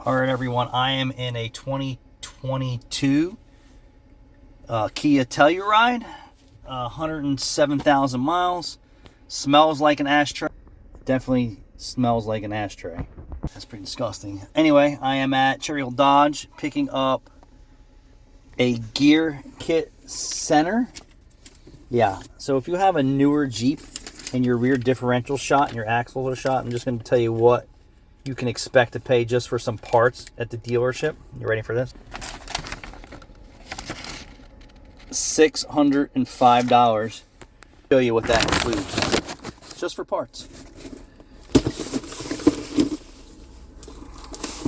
All right, everyone. I am in a 2022 Kia Telluride, 107,000 miles. Smells like an ashtray. Definitely smells like an ashtray. That's pretty disgusting. Anyway, I am at Cherry Hill Dodge picking up a gear kit center. Yeah, so if you have a newer Jeep and your rear differential shot and your axles are shot, I'm just going to tell you what you can expect to pay just for some parts at the dealership. You ready for this? $605. Show you what that includes. Just for parts.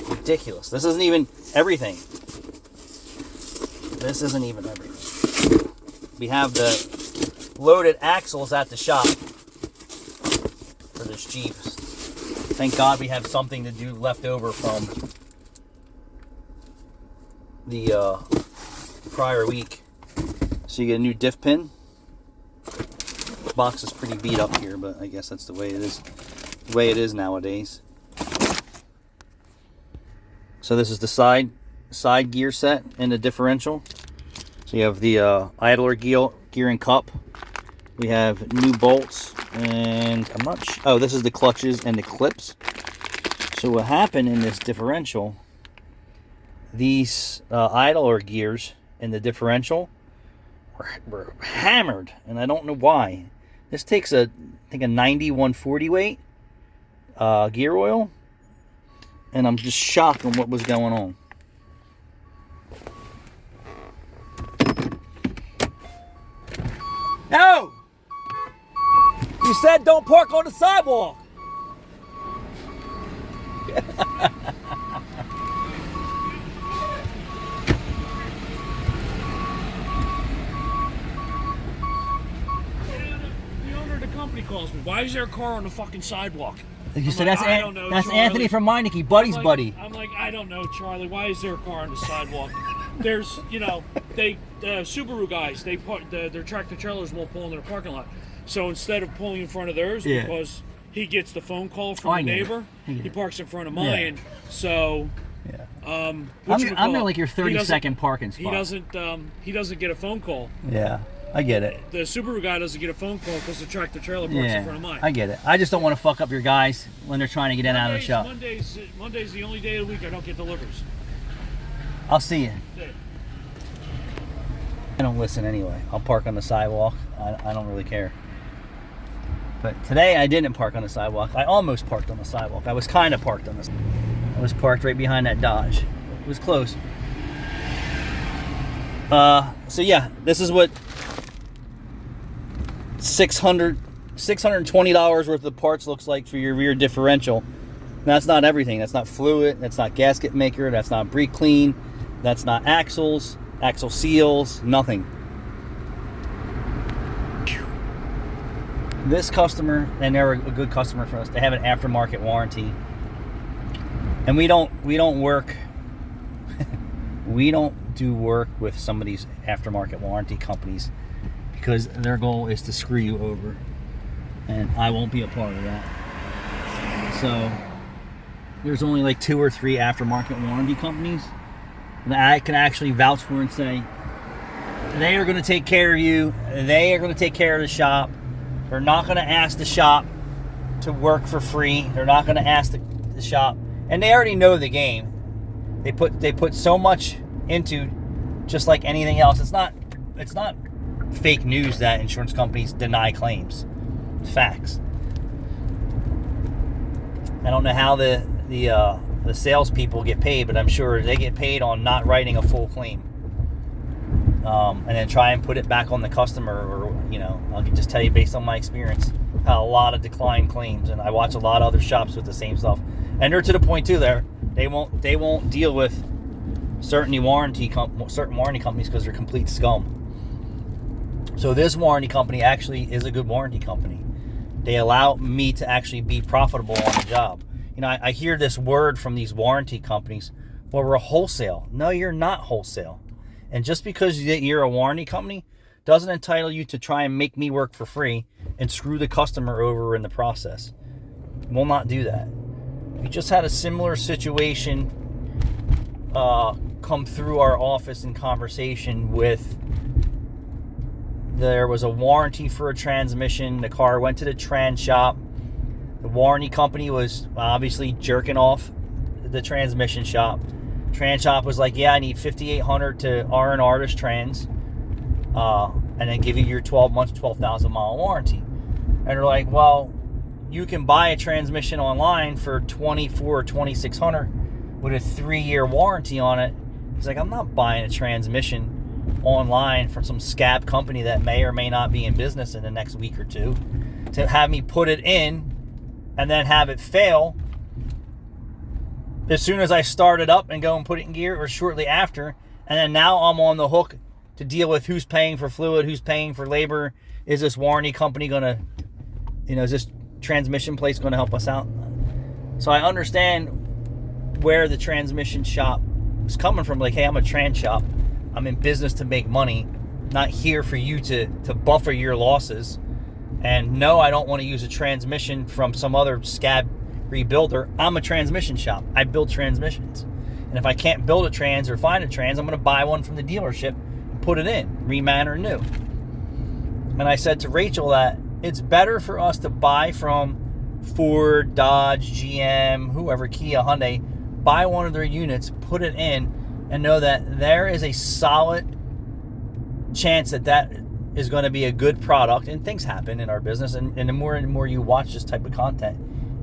Ridiculous. This isn't even everything. This isn't even everything. We have the loaded axles at the shop for this Jeep. Thank God we have something to do left over from the prior week. So you get a new diff pin. The box is pretty beat up here, but I guess that's the way it is. The way it is nowadays. So this is the side gear set and the differential. So you have the idler gear and cup. We have new bolts, and I'm not sure. Oh, this is the clutches and the clips. So what happened in this differential, these idler gears and the differential were hammered, and I don't know why. This takes I think a 90-140 weight gear oil, and I'm just shocked on what was going on. No! You said don't park on the sidewalk. The owner of the company calls me. Why is there a car on the fucking sidewalk? You said like, that's I don't know, that's Charlie. Anthony from Meineke, buddy's buddy. I'm like, I don't know, Charlie. Why is there a car on the sidewalk? There's, the Subaru guys, their tractor trailers won't pull in their parking lot. So instead of pulling in front of theirs, Yeah. because he gets the phone call from the neighbor, he parks in front of mine. Yeah. So, Yeah. I'm in like your 30-second parking spot. He doesn't get a phone call. Yeah, I get it. The Subaru guy doesn't get a phone call because the tractor trailer parks in front of mine. I get it. I just don't want to fuck up your guys when they're trying to get in and out of the shop. Monday's the only day of the week I don't get deliveries. I'll see you. Yeah. I don't listen anyway. I'll park on the sidewalk. I don't really care. But today I didn't park on the sidewalk. I almost parked on the sidewalk. I was kind of parked on the sidewalk. I was parked right behind that Dodge. It was close. So yeah, this is what $620 worth of parts looks like for your rear differential. Now, that's not everything. That's not fluid. That's not gasket maker. That's not brake clean. That's not axles, axle seals, nothing. This customer, and they're a good customer for us, they have an aftermarket warranty. And we don't work we don't do work with some of these aftermarket warranty companies because their goal is to screw you over. And I won't be a part of that. So there's only like 2 or 3 aftermarket warranty companies that I can actually vouch for and say they are going to take care of you. They are going to take care of the shop. They're not going to ask the shop to work for free. They're not going to ask the shop, and they already know the game. They put so much into, just like anything else. It's not fake news that insurance companies deny claims. It's facts. I don't know how the salespeople get paid, but I'm sure they get paid on not writing a full claim. And then try and put it back on the customer, or I'll just tell you based on my experience, how a lot of declined claims, and I watch a lot of other shops with the same stuff, and they're to the point too. They won't deal with certain warranty companies because they're complete scum. So this warranty company actually is a good warranty company. They allow me to actually be profitable on the job. I hear this word from these warranty companies, well, we're a wholesale. No, you're not wholesale. And just because you're a warranty company doesn't entitle you to try and make me work for free and screw the customer over in the process. We'll not do that. We just had a similar situation come through our office in conversation with, there was a warranty for a transmission. The car went to the trans shop. The warranty company was obviously jerking off the transmission shop. Trans shop was like, yeah, I need $5,800 to R&R this trans, and then give you your 12 months, 12,000 mile warranty. And they're like, well, you can buy a transmission online for $2,400 or $2,600 with a 3-year warranty on it. He's like, I'm not buying a transmission online from some scab company that may or may not be in business in the next week or two to have me put it in and then have it fail as soon as I start it up and go and put it in gear, or shortly after. And then now I'm on the hook to deal with who's paying for fluid, who's paying for labor. Is this warranty company going to, is this transmission place going to help us out? So I understand where the transmission shop is coming from. Like, hey, I'm a trans shop. I'm in business to make money, not here for you to buffer your losses. And no, I don't want to use a transmission from some other scab rebuilder. I'm a transmission shop. I build transmissions. And if I can't build a trans or find a trans, I'm going to buy one from the dealership and put it in, reman or new. And I said to Rachel that it's better for us to buy from Ford, Dodge, GM, whoever, Kia, Hyundai, buy one of their units, put it in, and know that there is a solid chance that that is going to be a good product. And things happen in our business, and the more and more you watch this type of content,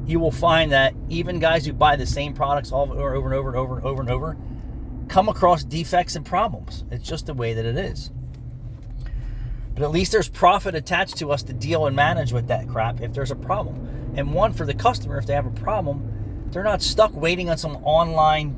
you will find that even guys who buy the same products over and over and over and over and over come across defects and problems. It's just the way that it is. But at least there's profit attached to us to deal and manage with that crap if there's a problem. And one, for the customer, if they have a problem, they're not stuck waiting on some online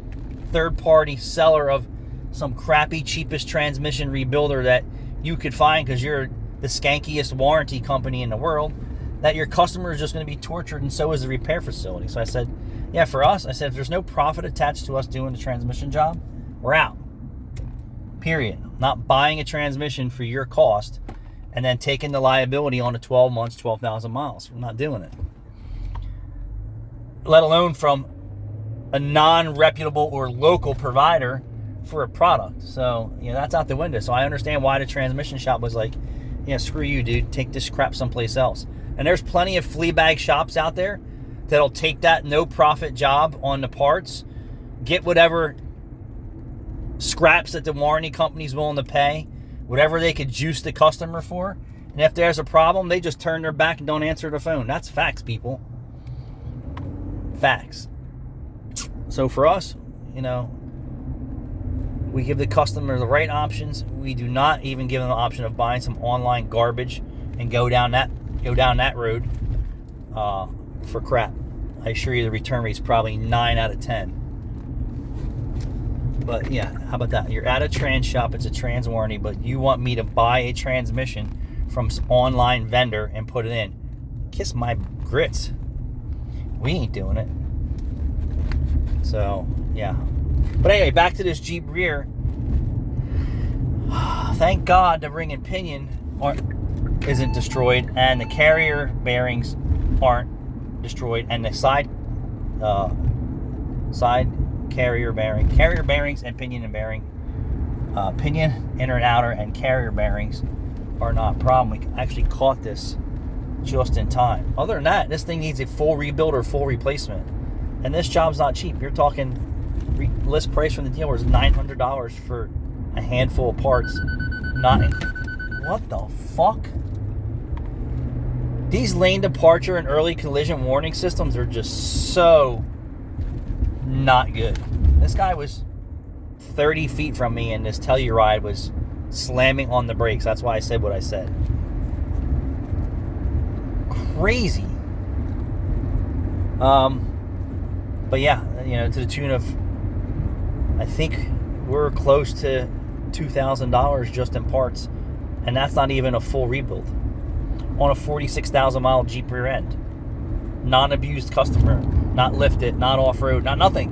third-party seller of some crappy, cheapest transmission rebuilder that you could find because you're the skankiest warranty company in the world, that your customer is just going to be tortured, and so is the repair facility. So I said, yeah, for us, I said, if there's no profit attached to us doing the transmission job, we're out. Period. Not buying a transmission for your cost and then taking the liability on the 12 months, 12,000 miles. We're not doing it. Let alone from a non-reputable or local provider for a product. So, that's out the window. So I understand why the transmission shop was like, yeah, screw you, dude. Take this crap someplace else. And there's plenty of flea bag shops out there that'll take that no-profit job on the parts, get whatever scraps that the warranty company's willing to pay, whatever they could juice the customer for. And if there's a problem, they just turn their back and don't answer the phone. That's facts, people. Facts. So for us, we give the customer the right options. We do not even give them the option of buying some online garbage and go down that road for crap. I assure you the return rate is probably 9 out of 10. But yeah, how about that? You're at a trans shop, it's a trans warranty, but you want me to buy a transmission from some online vendor and put it in. Kiss my grits. We ain't doing it. So, yeah. But anyway, back to this Jeep rear. Thank God the ring and pinion isn't destroyed, and the carrier bearings aren't destroyed, and the side carrier bearings and pinion and bearing, pinion inner and outer and carrier bearings are not a problem. We actually caught this just in time. Other than that, this thing needs a full rebuild or full replacement, and this job's not cheap. You're talking list price from the dealer is $900 for a handful of parts. What the fuck? These lane departure and early collision warning systems are just so not good. This guy was 30 feet from me, and this Telluride was slamming on the brakes. That's why I said what I said. Crazy. But yeah, to the tune of, I think we're close to $2,000 just in parts, and that's not even a full rebuild on a 46,000 mile Jeep rear end. Non-abused customer, not lifted, not off-road, not nothing.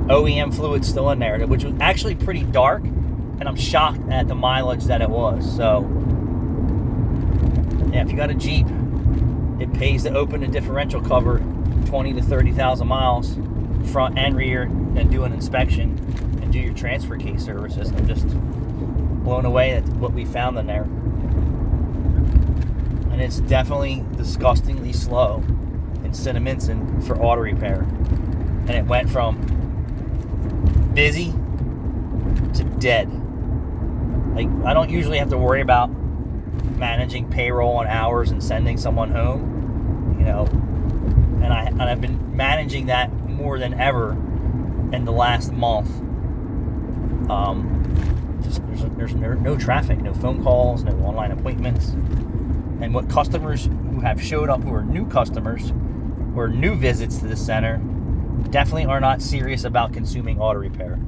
OEM fluid still in there, which was actually pretty dark, and I'm shocked at the mileage that it was. So yeah, if you got a Jeep, it pays to open the differential cover 20 to 30,000 miles front and rear, and do an inspection and do your transfer case services. I'm just blown away at what we found in there. And it's definitely disgustingly slow in Cinnaminson for auto repair. And it went from busy to dead. Like, I don't usually have to worry about managing payroll and hours and sending someone home, you know, and I've been managing that more than ever in the last month. Just there's no traffic, no phone calls, no online appointments, and what customers who have showed up, who are new customers or new visits to the center, definitely are not serious about consuming auto repair.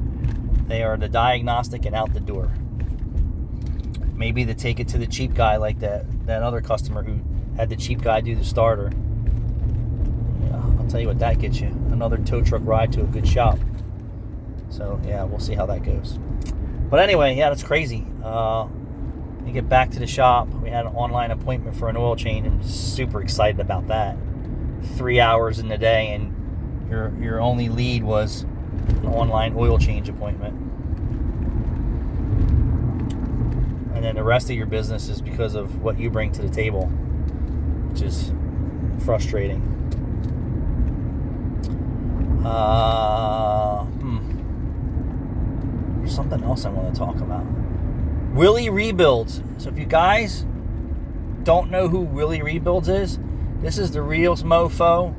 They are the diagnostic and out the door. Maybe they take it to the cheap guy, like that other customer who had the cheap guy do the starter. Yeah, I'll tell you what that gets you. Another tow truck ride to a good shop. So, yeah, we'll see how that goes. But anyway, yeah, that's crazy. We get back to the shop. We had an online appointment for an oil change. I'm super excited about that. 3 hours in the day, and your only lead was an online oil change appointment. And then the rest of your business is because of what you bring to the table, which is frustrating. There's something else I want to talk about. Willie Rebuilds. So if you guys don't know who Willie Rebuilds is, this is the realest mofo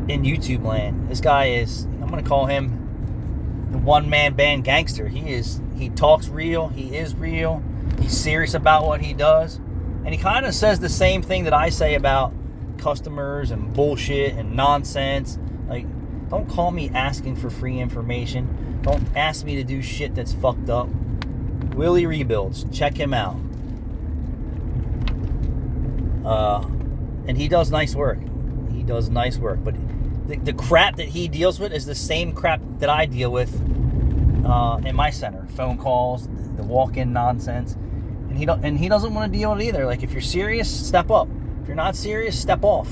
in YouTube land. This guy is, I'm going to call him the one-man band gangster. He talks real. He is real. He's serious about what he does. And he kind of says the same thing that I say about customers and bullshit and nonsense. Like, don't call me asking for free information. Don't ask me to do shit that's fucked up. Willie Rebuilds. Check him out. And he does nice work. He does nice work. But the crap that he deals with is the same crap that I deal with in my center. Phone calls, the walk-in nonsense. And he doesn't want to deal with it either. Like, if you're serious, step up. If you're not serious, step off.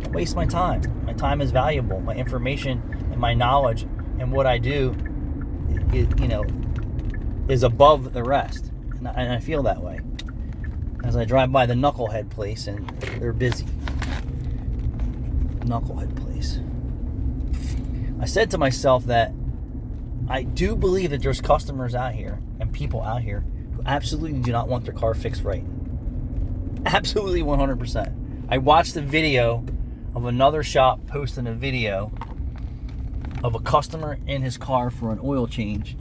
Don't waste my time. My time is valuable. My information and my knowledge and what I do, is above the rest. And I feel that way. As I drive by the Knucklehead place, and they're busy. Knucklehead place. I said to myself that I do believe that there's customers out here and people out here who absolutely do not want their car fixed right. Absolutely 100%. I watched a video of another shop posting a video of a customer in his car for an oil change,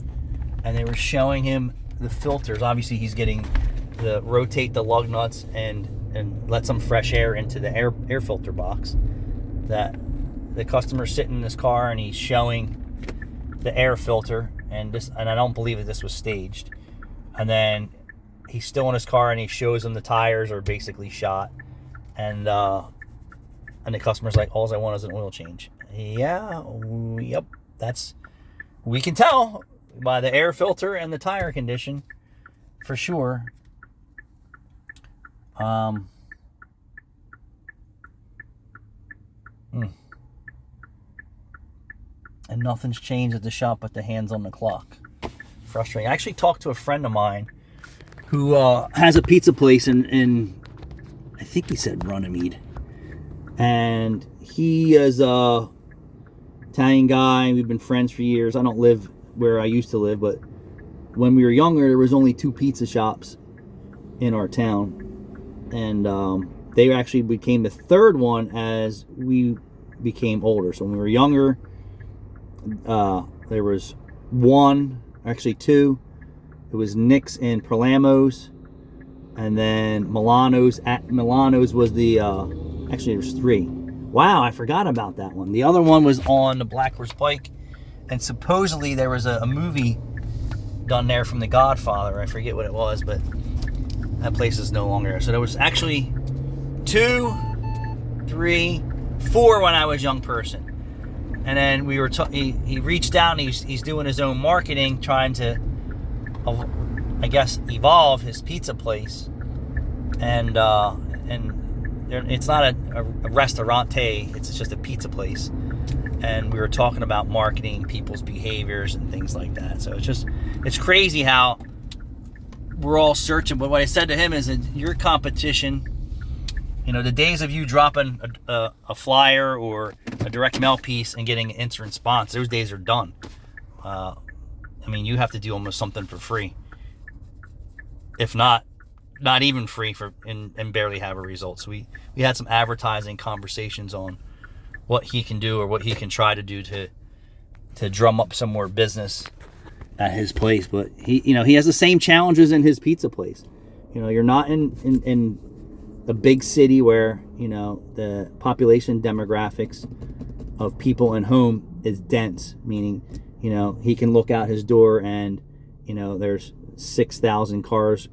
and they were showing him the filters. Obviously, he's getting the rotate the lug nuts and let some fresh air into the air filter box. That the customer's sitting in his car and he's showing the air filter, and I don't believe that this was staged. And then he's still in his car and he shows him the tires are basically shot, and the customer's like, all I want is an oil change. Yeah, yep, we can tell by the air filter and the tire condition for sure. And nothing's changed at the shop but the hands on the clock. Frustrating. I actually talked to a friend of mine who has a pizza place in I think he said Runnymede. And he is a Italian guy. We've been friends for years. I don't live where I used to live, but when we were younger, there was only 2 pizza shops in our town. And they actually became the 3rd one as we became older. So when we were younger, there was 1, actually 2. It was Nick's and Perlamos, and then Milano's. At Milano's was the actually there was 3. Wow, I forgot about that one. The other one was on the Black Horse Pike, and supposedly there was a movie done there from The Godfather. I forget what it was, but that place is no longer there. So there was actually 2, 3, 4 when I was a young person. And then we were he reached out and he's doing his own marketing, trying to, I guess, evolve his pizza place. And it's not a restaurante. It's just a pizza place. And we were talking about marketing, people's behaviors, and things like that. So it's crazy how we're all searching. But what I said to him is that your competition, the days of you dropping a flyer or a direct mail piece and getting an instant response, those days are done. You have to do almost something for free. If not even free and barely have a result. So we had some advertising conversations on what he can do or what he can try to do to drum up some more business at his place. But he has the same challenges in his pizza place. You're not in a big city where the population demographics of people in home is dense, meaning he can look out his door and there's 6,000 cars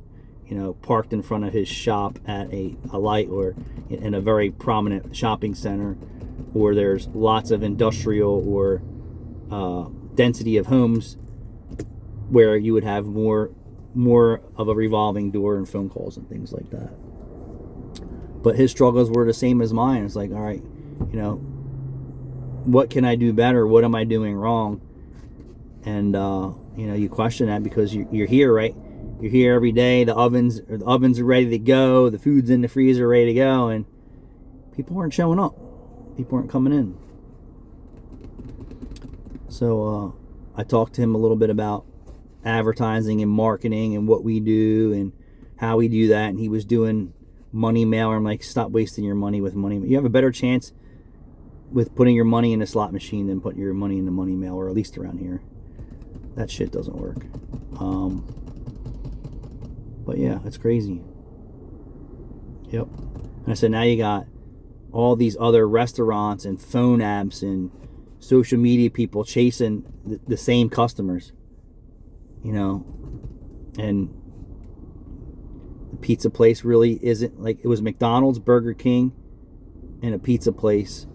parked in front of his shop at a light or in a very prominent shopping center, or there's lots of industrial or density of homes where you would have more of a revolving door and phone calls and things like that. But his struggles were the same as mine. It's like, all right, what can I do better? What am I doing wrong? And you question that because you're here, right? You're here every day. The ovens are ready to go. The food's in the freezer ready to go, and people weren't showing up. People weren't coming in. So I talked to him a little bit about advertising and marketing and what we do and how we do that. And he was doing money mail. I'm like, stop wasting your money with money. You have a better chance with putting your money in a slot machine than putting your money in the money mail, or at least around here. That shit doesn't work. But yeah, it's crazy. Yep. And I said, now you got all these other restaurants and phone apps and social media people chasing the same customers, and the pizza place really isn't like it was McDonald's, Burger King, and a pizza place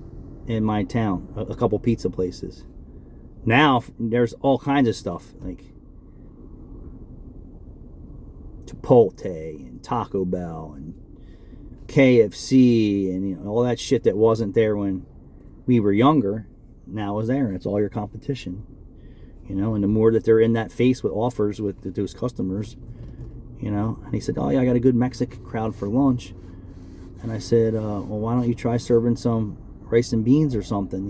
in my town, a couple pizza places. Now there's all kinds of stuff like Chipotle and Taco Bell and KFC and all that shit that wasn't there when we were younger now is there, and it's all your competition. And the more that they're in that face with offers with those customers, and he said, oh yeah, I got a good Mexican crowd for lunch. And I said, well, why don't you try serving some rice and beans or something?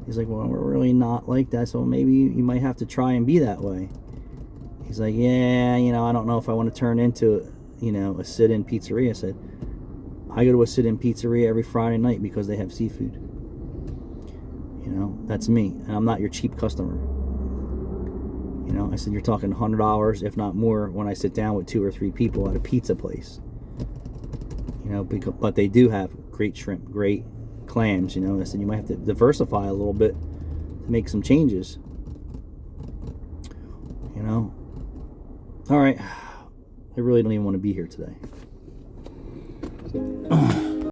He's like, well, we're really not like that, so maybe you might have to try and be that way. He's like, yeah, I don't know if I want to turn into a sit-in pizzeria. I said, I go to a sit-in pizzeria every Friday night because they have seafood. That's me, and I'm not your cheap customer. I said, you're talking $100, if not more, when I sit down with 2 or 3 people at a pizza place. But they do have great shrimp, great clams. I said, you might have to diversify a little bit to make some changes. All right, I really don't even want to be here today.